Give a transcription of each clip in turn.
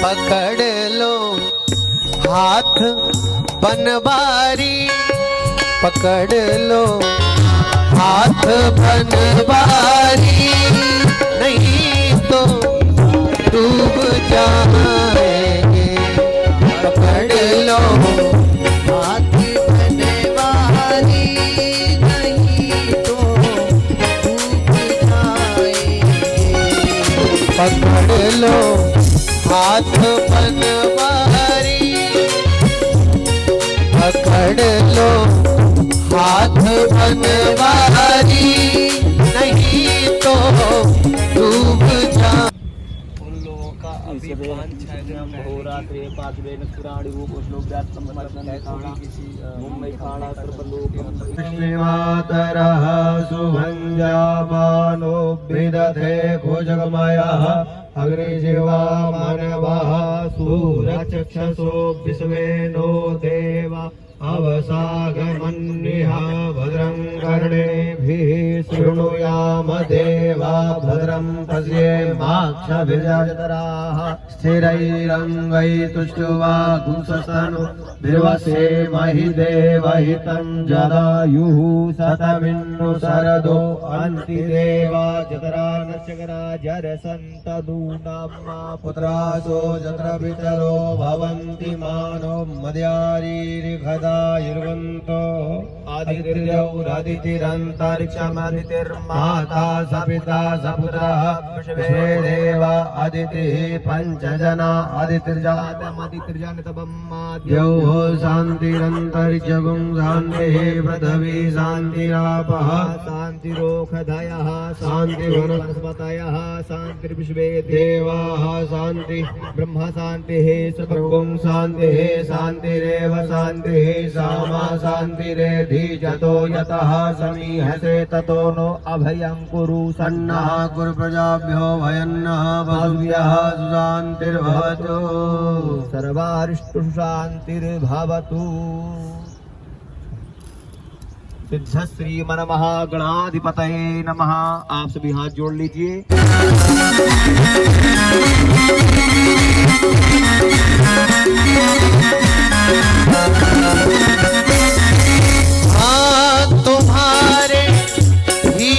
पकड़ लो हाथ बनवारी, पकड़ लो हाथ बनवारी, नहीं तो डूब जाएंगे। पकड़ लो हाथ बनवारी, नहीं तो डूब जाएंगे। पकड़ लो हाथ बनवारी, पकड़ लो हाथ बनवारी, नहीं तो डूब जा। उन लोगों का अभी 5-6 दिन होरात्रे पाचवे नक्षराणि रूप श्लोक व्यात्तम मुंबई खाड़ा सर्वलोकम श्रीमातरः सुभञ्जामानो विदधे भुजगमयः अग्निजीवा मानवः सूरचक्षसो विश्वेनो देवा अवसागमन्यः भद्रं कर्णेभिः शृणुयाम देवा भद्रं पश्येमाक्षभिर्यजत्राः स्थिरैरङ्गैस्तुष्टुवागुंसस्तनु निर्वसेमहि देवहितं जदायुः शतमिन्नु शरदो अन्ति देवा जतरा नश्चकरा जरसन्तदूनाम्मा पुत्रासो जत्र पितरो भवन्ति मानो मद्यारीरिखदा युर्वन्तो आदितिरन्तरिक्षमादितिर्माता सपिता सपुत्रः विश्वे देवा अदितिः पञ्चजना आदितिर्जातमदितिर्जनितब्रह्माद्यौ शान्तिरन्तरिक्षगुं शान्तिः पृथिवी शान्तिरापः शान्तिरोषधयः शान्तिवनस्पतयः शान्तिर्विश्वे देवाः शान्तिः ब्रह्म शान्तिः सतगुं शान्तिः शान्तिरेव शान्तिः सामा शान्तिरेधि जतो यतः समीहसे ततो नो अभयं कुरु सन्नः कुरु प्रजाभ्यो भयन्नः वसुभ्यः सुशान्तिर्भवतु सर्वारिष्टु शान्तिर्भवतु। सिद्ध श्री मन महागणाधिपतये नमः। आप सभी हाथ जोड़ लीजिए। तुम्हारे ही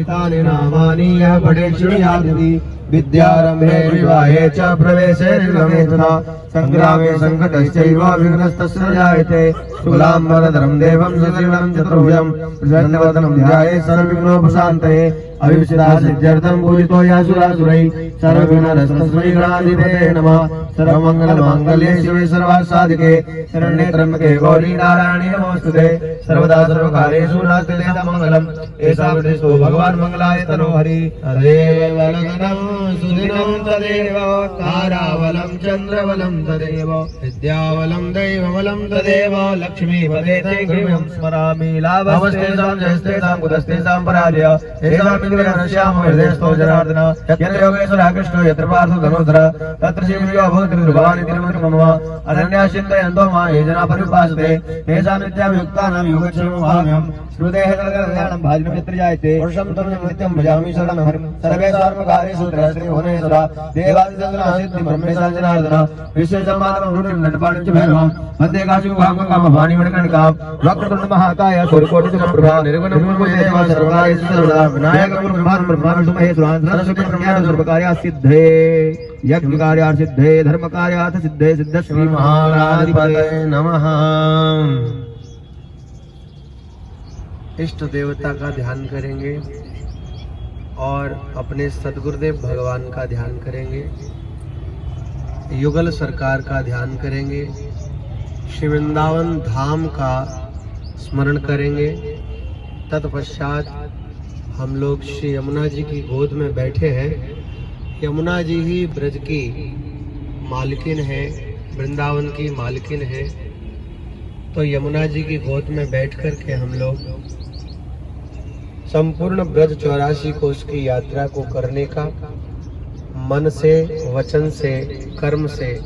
भर नामानि यः पठेत् शृणुयादिति विद्यारम्भे विवाहे च प्रवेशे निर्गमे तथा संग्रामे संकटश्चैव विघ्नस्तस्य जायते शुक्लाम्बरधरं देवं शशिवर्णं चतुर्भुजं प्रसन्नवदनं ध्यायेत् सर्वविघ्नोपशान्तये अभिषिक्ता सिद्ध्यर्थं पूजितो यासुरासुरैः सर्वविघ्नहरस्तस्मै गणाधिपतये नमः। सर्वमङ्गलमाङ्गल्ये शिवे सर्वार्थसाधिके शरण्ये त्र्यम्बके गौरी नारायणी नमोस्तुते सर्वदा सर्वकार्येषु नास्ति मङ्गलम् एषा प्रतिष्ठो भगवान् मङ्गलाय तनोहरि तदेव लगनं सुदिनं तदेव ताराबलं चन्द्रबलं तदेव विद्याबलं दैवबलं तदेव लक्ष्मीपदे ते गृहं स्मरामि लाभस्तेषां जयस्तेषां कुतस्तेषां पराजय येषां श्याम हृदयस्थो जनार्दन यत्र योगेश्वरः कृष्णो यत्र पार्थो धनुर्धर तत्र शिवयो भवति भवानि तिरुमतिर्मम अनन्याश्चिन्तयन्तो मां ये जना परिपासते तेषां नित्यां युक्तानां योगक्षेमं वहाम्यहं श्रुतेः कलकलकल्याणं भाजनं यत्र जायते पुरुषं तनुजं नित्यं भजामि शरणं हरिं सर्वेषु कर्मकार्येषु त्रिभुवनेश्वरः देवादिदेवतासिद्धिं ब्रह्मेशां जनार्दन विश्वेशमानवं रुणिं नटपाणिं च भैरवं मध्ये काशं वामकामवाणी मणिकर्णिकां वक्रतुण्ड महाकाय सूर्यकोटिसमप्रभा निर्गुणं निर्मलदेव सर्वकार्येषु सर्वदा विनायकं ब्रह्माण्डं महेश्वरान् सरस्वती ब्रह्माण्ड सर्वकार्यसिद्धे यज्ञकार्यासिद्धे धर्मकार्यार्थसिद्धे सिद्ध श्री महागणाधिपतये नमः। इष्ट देवता का ध्यान करेंगे और अपने सद्गुरुदेव भगवान का ध्यान करेंगे, युगल सरकार का ध्यान करेंगे, श्री वृंदावन धाम का स्मरण करेंगे। तत्पश्चात हम लोग श्री यमुना जी की गोद में बैठे हैं। यमुना जी ही ब्रज की मालकिन है, वृंदावन की मालकिन है। तो यमुना जी की गोद में बैठ कर के हम लोग संपूर्ण ब्रज 84 कोष की यात्रा को करने का मन से, वचन से, कर्म से,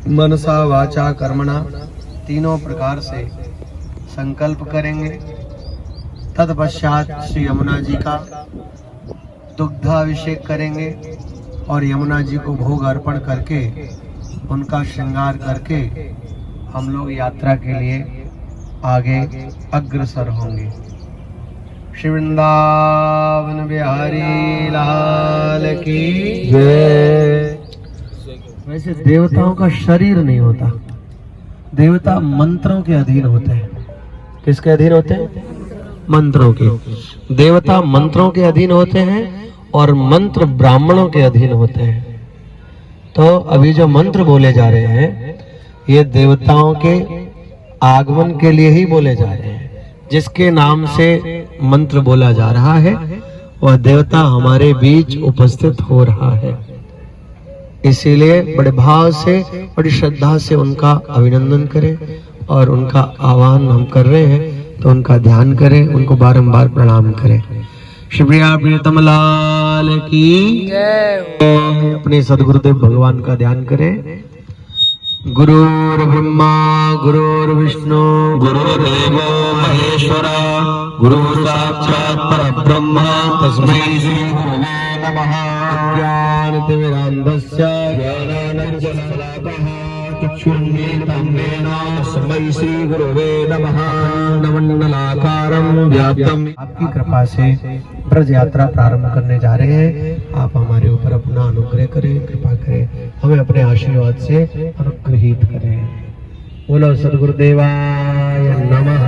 मनसा वाचा कर्मणा तीनों प्रकार से संकल्प करेंगे। तत्पश्चात श्री यमुना जी का दुग्धाभिषेक करेंगे और यमुना जी को भोग अर्पण करके उनका श्रृंगार करके हम लोग यात्रा के लिए आगे अग्रसर होंगे। श्री वृंदावन बिहारी लाल की जय। वैसे देवताओं का शरीर नहीं होता, देवता मंत्रों के अधीन होते हैं। किसके अधीन होते हैं? मंत्रों के। देवता मंत्रों के अधीन होते हैं और मंत्र ब्राह्मणों के अधीन होते हैं। तो अभी जो मंत्र बोले जा रहे हैं ये देवताओं के आगमन के लिए ही बोले जा रहे हैं। जिसके नाम से मंत्र बोला जा रहा है वह देवता हमारे बीच उपस्थित हो रहा है। इसीलिए बड़े भाव से, बड़ी श्रद्धा से उनका अभिनंदन करें और उनका आह्वान हम कर रहे हैं तो उनका ध्यान करें, उनको बारंबार प्रणाम करें। शिवप्रिया प्रियतम लाल की जय। अपने सदगुरुदेव भगवान का ध्यान करें। गुरुर् ब्रह्मा गुरुर्विष्णु गुरुर्देवो महेश्वर गुरु साक्षात् परब्रह्म तस्मै श्री गुरवे नमः। ज्ञानतिमिरान्धस्य ज्ञानानञ्जनशलाकः चक्षुर्मीलितं येन तस्मै श्री गुरवे नमः। नमण्डलाकारं व्याप्तं। आपकी कृपा से ब्रज यात्रा प्रारंभ करने जा रहे हैं। आप हमारे ऊपर अपना अनुग्रह करें, कृपा करें, हमें अपने आशीर्वाद से अनुग्रहित करें। बोलो सद्गुरुदेवाय नमः।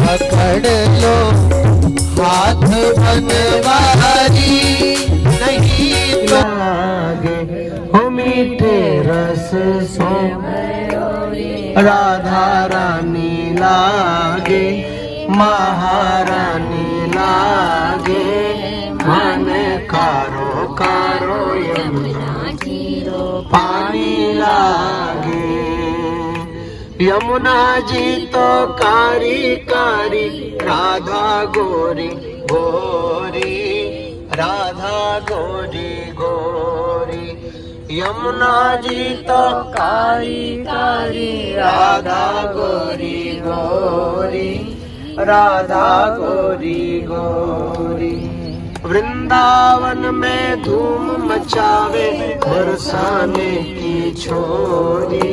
पकड़ लो हाथ बनवारी नहीं तो लागे हो मीठे रस सो राधा रानी लागे महारानी लागे मन कारो कारो यमुना जीरो पानी लागे। यमुना जी तो कारी कारी राधा गोरी गोरी राधा गोरी गोरी। यमुना जी तो कारी कारी राधा गोरी गोरी राधा गोरी गोरी। वृंदावन में धूम मचावे बरसाने की छोरी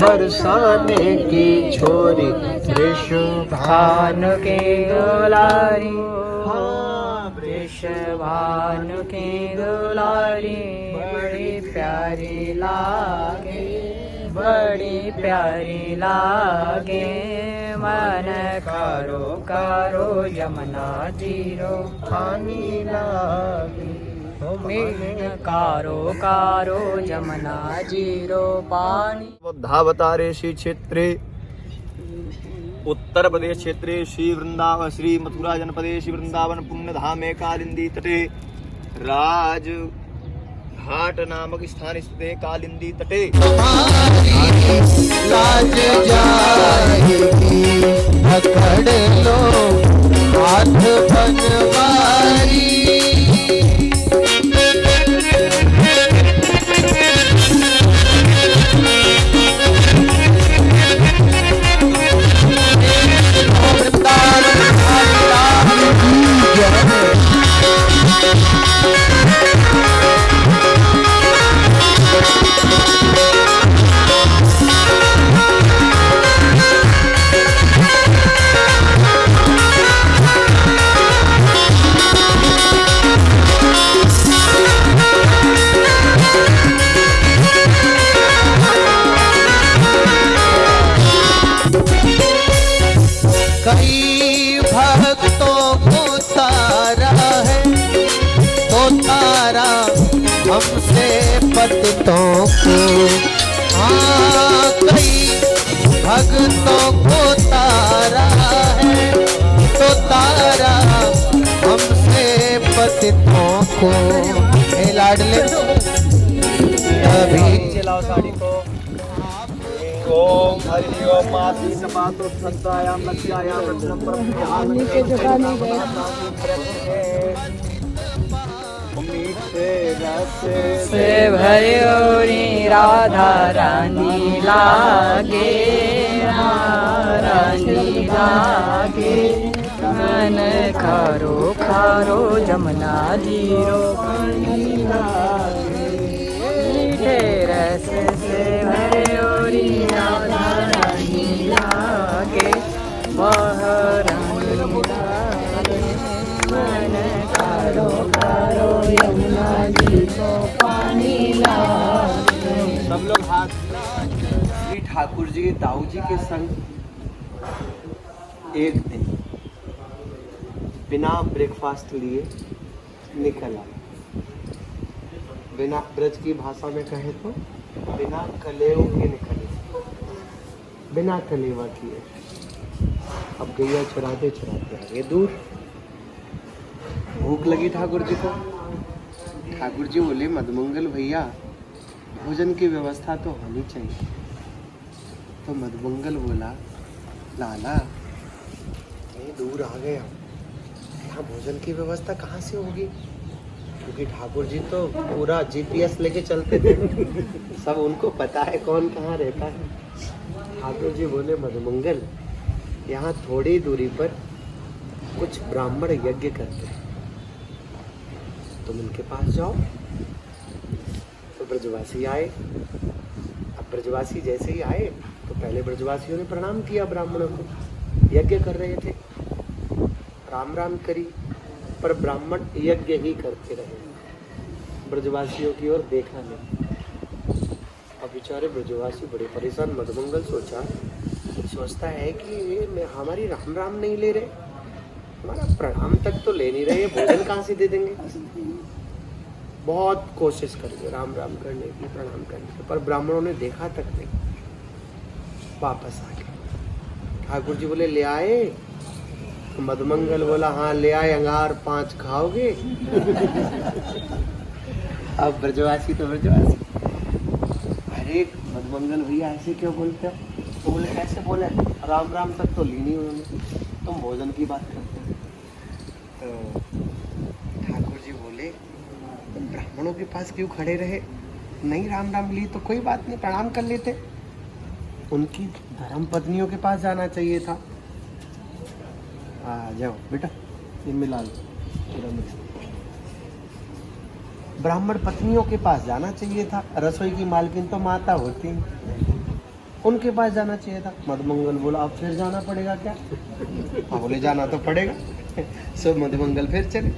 बरसाने की छोरी। वृषभानु के दुलारी वृषभानु के दुलारी बड़ी प्यारी लागे बड़ी प्यारी लागे। मन कारो कारो यमुना जीरो पानी लागे। कारो कारो यमुना जीरो पानी। धावतारे श्री क्षेत्रे उत्तर प्रदेश क्षेत्रे श्री वृंदावन श्री मथुरा जनपदे श्री वृंदावन पुण्य धामे कालिंदी तटे राज घाट नामक स्थान स्थित कालिंदी तटे। लाज जाएगी पकड़ लो हाथ बनवारी। कई भक्तों को तारा है तो तारा हमसे पतितों को। हाँ कई भक्तों को तारा है तो तारा हमसे पतितों को। हे लाडले अभी चलाओ साड़ी को। ओम हरि ओम माति समातो संतायाम लक्ष्यायाम रत्नम परम के जगाने मीठे रस से भयोरी राधा रानी लागे रानी लागे। मन खारो खारो जमुना जीरो पानी लागे मीठे रस से भरे ओरी राधा रानी लागे वह रानी लागे मन खारो खारो यमुना जी को पानी लागे। सब लोग हाथ। श्री ठाकुर जी दाऊ जी के संग एक दिन बिना ब्रेकफास्ट लिए निकल आए। बिना ब्रज की भाषा में कहे तो बिना कलेव के निकले, बिना कलेवा किए। अब गैया चराते चराते आगे दूर। भूख लगी ठाकुर जी को। ठाकुर जी बोले मधुमंगल भैया भोजन की व्यवस्था तो होनी चाहिए। तो मधुमंगल बोला लाला इतनी दूर आ गए हम, यहाँ भोजन की व्यवस्था कहाँ से होगी? क्योंकि ठाकुर जी तो पूरा जीपीएस लेके चलते थे, सब उनको पता है कौन कहाँ रहता है। ठाकुर जी बोले मधुमंगल यहाँ थोड़ी दूरी पर कुछ ब्राह्मण यज्ञ करते हैं, तुम उनके पास जाओ। तो ब्रजवासी आए। अब ब्रजवासी जैसे ही आए तो पहले ब्रजवासियों ने प्रणाम किया ब्राह्मणों को, यज्ञ कर रहे थे, राम राम करी, पर ब्राह्मण यज्ञ ही करते रहे, ब्रजवासियों की ओर देखा नहीं। अब बेचारे ब्रजवासी बड़े परेशान। मधुमंगल सोचता है कि ये हमारी राम राम नहीं ले रहे, हमारा प्रणाम तक तो ले नहीं रहे, भोजन कहाँ से दे देंगे। बहुत कोशिश करी राम राम करने की, प्रणाम करने की, पर ब्राह्मणों ने देखा तक नहीं। वापस आ गए। ठाकुर जी बोले ले आए? तो मधुमंगल बोला हाँ ले आए, अंगार 5 खाओगे? अब ब्रजवासी तो ब्रजवासी, अरे मधुमंगल भैया ऐसे क्यों बोलते हो? तो बोले कैसे बोले, राम राम तक तो ली नहीं उन्होंने, तुम भोजन की बात करते हो। तो ठाकुर जी बोले तुम ब्राह्मणों के पास क्यों खड़े रहे? नहीं राम राम ली तो कोई बात नहीं, प्रणाम कर लेते। उनकी धर्म पत्नियों के पास जाना चाहिए था। आ जाओ बेटा, ये मिला लो, ब्राह्मण पत्नियों के पास जाना चाहिए था। रसोई की मालकिन तो माता होती, उनके पास जाना चाहिए था। मधुमंगल बोला अब फिर जाना पड़ेगा क्या? हाँ बोले जाना तो पड़ेगा। सब मधुमंगल फिर चले,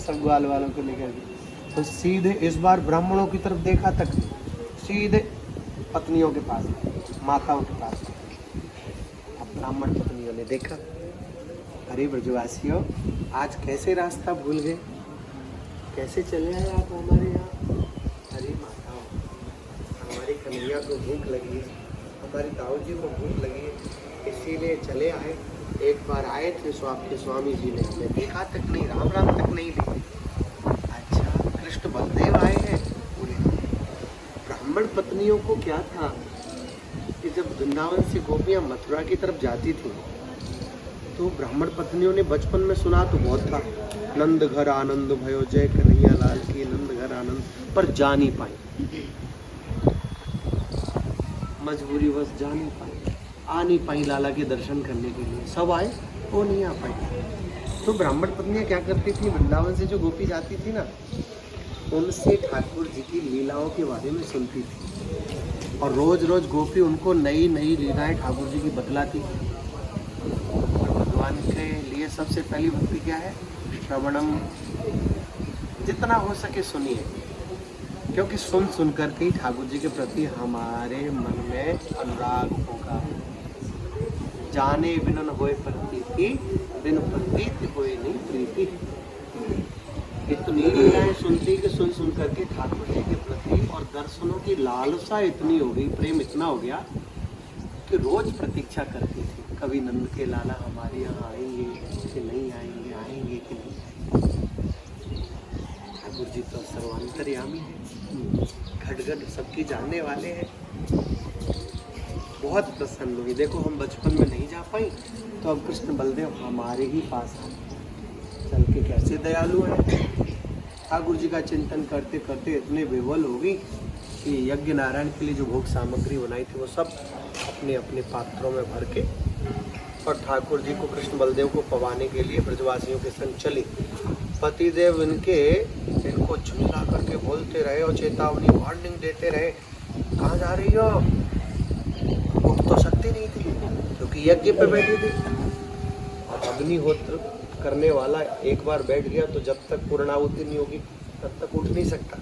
सब ग्वाल वालों को लेकर के। तो सीधे इस बार ब्राह्मणों की तरफ देखा तक, सीधे पत्नियों के पास, माताओं के पास। अब ब्राह्मण पत्नियों ने देखा, अरे ब्रजवासियों आज कैसे रास्ता भूल गए, कैसे चले आए आप हमारे यहाँ? अरे माताओं, हमारी कन्हैया को भूख लगी है, हमारी दाऊ जी को भूख लगी है, इसीलिए चले आए। एक बार आए थे सो आपके स्वामी जी ने हमें देखा तक नहीं, राम राम तक नहीं ली। अच्छा कृष्ण बलदेव आए हैं पूरे। ब्राह्मण पत्नियों को क्या था कि जब वृंदावन से गोपियाँ मथुरा की तरफ जाती थी तो ब्राह्मण पत्नियों ने बचपन में सुना तो बहुत था, नंद घर आनंद भयो जय कन्हैया लाल की, नंद घर आनंद, पर जा नहीं पाई, मजबूरी बस जा नहीं पाई, आ नहीं पाई लाला के दर्शन करने के लिए। सब आए वो नहीं आ पाई। तो ब्राह्मण पत्नियां क्या करती थी, वृंदावन से जो गोपी जाती थी ना, उनसे ठाकुर जी की लीलाओं के बारे में सुनती थी, और रोज रोज गोपी उनको नई नई लीलाएं ठाकुर जी की बतलाती थी। भगवान के लिए सबसे पहली भक्ति क्या है? श्रवणम। जितना हो सके सुनिए, क्योंकि सुन सुन करके ही ठाकुर जी के प्रति हमारे मन में अनुराग होगा। जाने बिन न होए प्रतीति, बिन प्रतीति होए नहीं प्रीति। इतनी लीलाएं सुनती कि सुन सुन करके ठाकुर जी के प्रति और दर्शनों की लालसा इतनी हो गई, प्रेम इतना हो गया कि रोज प्रतीक्षा करती थी, कभी नंद के लाला हमारे यहाँ आएंगे कि नहीं आएंगे, आएंगे कि नहीं। ठाकुर जी तो सर्वांतर्यामी है, खटगट सबकी जानने वाले हैं। बहुत प्रसन्न हुई। देखो हम बचपन में नहीं जा पाई तो अब कृष्ण बलदेव हमारे ही पास आए, चल के कैसे दयालु है। ठाकुर जी का चिंतन करते करते इतने विवल हो गई कि यज्ञ नारायण के लिए जो भोग सामग्री बनाई थी वो सब अपने अपने पात्रों में भर के और ठाकुर जी को कृष्ण बलदेव को पवाने के लिए ब्रजवासियों के संग चली। पतिदेव इनको झुंझला करके बोलते रहे और चेतावनी वार्निंग देते रहे, कहाँ जा रही हो? उठ तो सकती नहीं थी क्योंकि यज्ञ पे बैठी थी। और अग्निहोत्र करने वाला एक बार बैठ गया तो जब तक पूर्णाहुति नहीं होगी तब तक उठ नहीं सकता।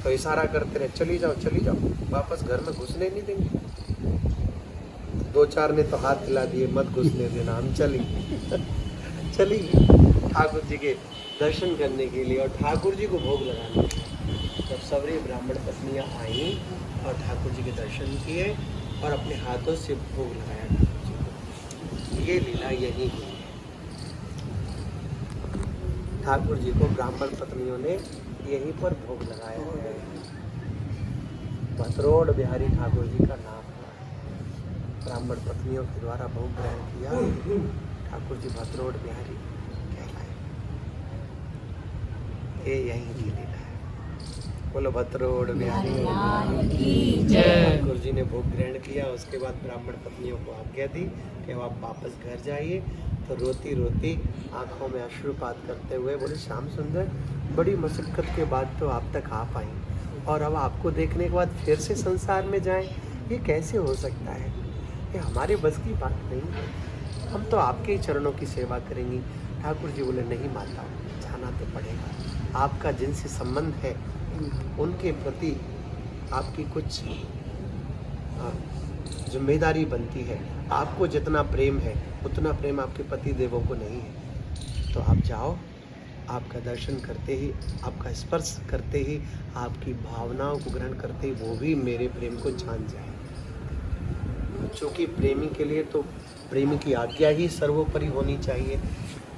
तो इशारा करते रहे, चली जाओ चली जाओ, वापस घर में घुसने नहीं देंगे। दो चार ने तो हाथ हिला दिए, मत घुसने देना, हम चली ठाकुर जी के दर्शन करने के लिए और ठाकुर जी को भोग लगाने। जब सवरी ब्राह्मण पत्नियां आई और ठाकुर जी के दर्शन किए और अपने हाथों से भोग लगाया ठाकुर जी को, ये लीला यही हुई। ठाकुर जी को ब्राह्मण पत्नियों ने यहीं पर भोग लगाया है। भतरोड़ बिहारी ठाकुर जी का नाम है। ब्राह्मण पत्नियों के द्वारा भोग ग्रहण किया, ठाकुर जी भतरोड़ बिहारी कहलाए। ये यहीं की लीला है। बोलो भतरोड़ बिहारी की जय। ठाकुर जी ने भोग ग्रहण किया, उसके बाद ब्राह्मण पत्नियों को आज्ञा दी कि अब आप वापस घर जाइए। तो रोती रोती आंखों में अश्रुपात करते हुए बोले, श्याम सुंदर, बड़ी मशक्कत के बाद तो आप तक आ पाई और अब आपको देखने के बाद फिर से संसार में जाएं, ये कैसे हो सकता है? ये हमारे बस की बात नहीं है, हम तो आपके ही चरणों की सेवा करेंगी। ठाकुर जी बोले, नहीं माता, जाना तो पड़ेगा। आपका जिनसे संबंध है उनके प्रति आपकी कुछ जिम्मेदारी बनती है। आपको जितना प्रेम है उतना प्रेम आपके पति देवों को नहीं है। तो आप जाओ, आपका दर्शन करते ही, आपका स्पर्श करते ही, आपकी भावनाओं को ग्रहण करते ही वो भी मेरे प्रेम को जान जाए। क्योंकि प्रेमी के लिए तो प्रेमी की आज्ञा ही सर्वोपरि होनी चाहिए।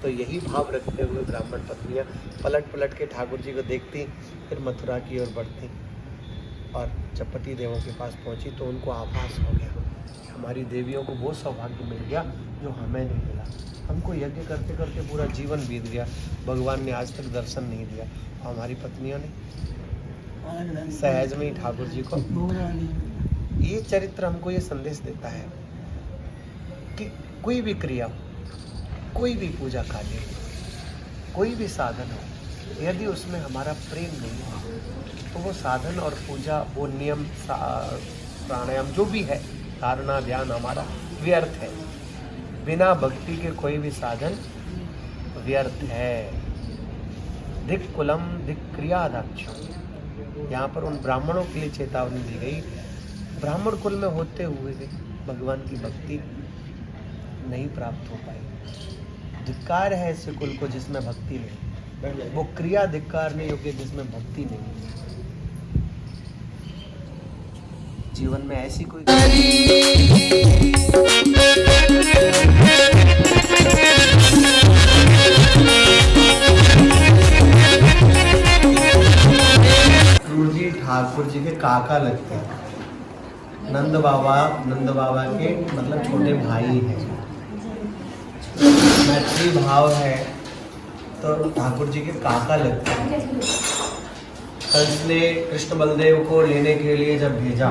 तो यही भाव रखते हुए ब्राह्मण पत्नियां पलट पलट के ठाकुर जी को देखती, फिर मथुरा की ओर बढ़ती। और जब पति देवों के पास पहुंची तो उनको आभास हो गया, हमारी देवियों को वो सौभाग्य मिल गया जो हमें नहीं मिला। हमको यज्ञ करते करते पूरा जीवन बीत गया, भगवान ने आज तक दर्शन नहीं दिया। हमारी पत्नियों ने सहज में ही ठाकुर जी को। ये चरित्र हमको ये संदेश देता है कि कोई भी क्रिया हो, कोई भी पूजा कार्य, कोई भी साधन हो, यदि उसमें हमारा प्रेम नहीं हो तो वो साधन और पूजा, वो नियम प्राणायाम जो भी है, धारणा ध्यान हमारा व्यर्थ है। बिना भक्ति के कोई भी साधन व्यर्थ है। धिक कुलम धिक क्रियादक्षम। यहाँ पर उन ब्राह्मणों के लिए चेतावनी दी गई, ब्राह्मण कुल में होते हुए भी भगवान की भक्ति नहीं प्राप्त हो पाई। धिक्कार है ऐसे कुल को जिसमें भक्ति नहीं, वो क्रिया धिक्कारने योग्य जिसमें भक्ति नहीं। जीवन में ऐसी कोई जी ठाकुर जी के काका लगते हैं। नंद बाबा के मतलब छोटे भाई हैं। मैत्री भाव है तो ठाकुर जी के काका लगते हैं। कंस ने कृष्ण बलदेव को लेने के लिए जब भेजा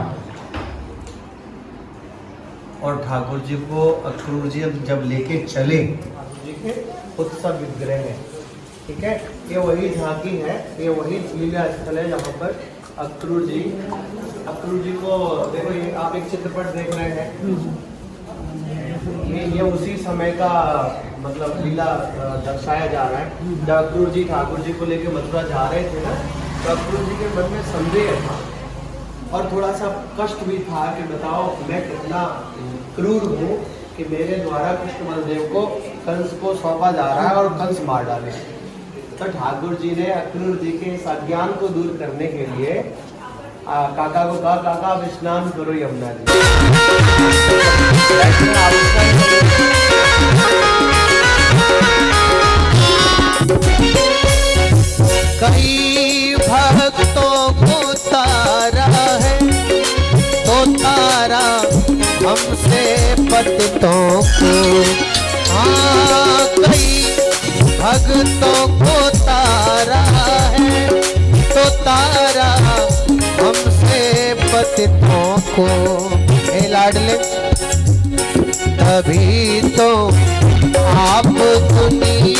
और ठाकुर जी को अक्रूर जी जब लेके चले, ठाकुर जी के उत्सव विग्रह है, ठीक है, ये वही झांकी है, ये वही लीला स्थल है जहाँ पर अक्रूर जी को देखो, ये आप एक चित्रपट देख रहे हैं, ये उसी समय का मतलब लीला दर्शाया जा रहा है। जब अक्रूर जी ठाकुर जी को लेके मथुरा जा रहे थे ना, तो अक्रूर जी के मन में संदेह था और थोड़ा सा कष्ट भी था कि बताओ मैं कितना क्रूर हूँ कि मेरे द्वारा कृष्ण बलदेव को कंस को सौंपा जा रहा है और कंस मार डाले। तो ठाकुर जी ने अक्रूर जी के इस अज्ञान को दूर करने के लिए काका को कहा, काका अब स्नान करो यमुना जी। कई भक्तों को तारा है तो तारा हमसे पतितों को। हाँ, कई भक्तों को तारा है तो तारा हमसे पतितों को। हे लाडले तभी तो आप दुनिया